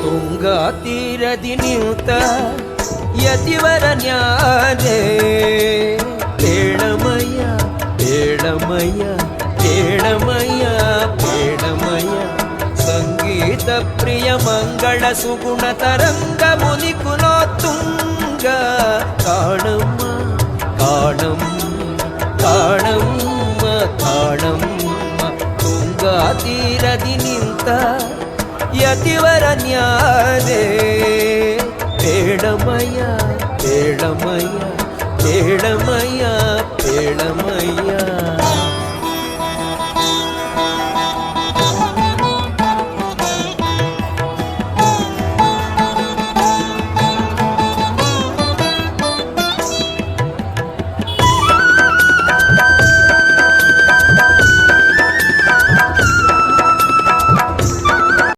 ತುಂಗಾ ತೀರದಿ ನಿಂತ ಯತಿವರ ನ್ಯಾರೇ ಬೇಡಮಯ್ಯ ಬೇಡಮಯ್ಯ ಬೇಡಮಯ್ಯ ಬೇಡಮಯ್ಯ ಸಂಗೀತ ಪ್ರಿಯ ಮಂಗಳ ಸುಗುಣ ತರಂಗ ಮುನಿ ಕುಲೋತ್ತುಂಗ ಕಾಣಮ್ಮ ಕಾಣಮ್ಮ ಕಾಣಮ್ಮ ಕಾಣಮ್ಮ ತುಂಗಾ ತೀರದಿ ನಿಂತ ಯತಿವರ ನ್ಯಾರೇ ಬೇಡಮಯ್ಯ ಬೇಡಮಯ್ಯ ಬೇಡಮಯ್ಯ ಬೇಡಮಯ್ಯ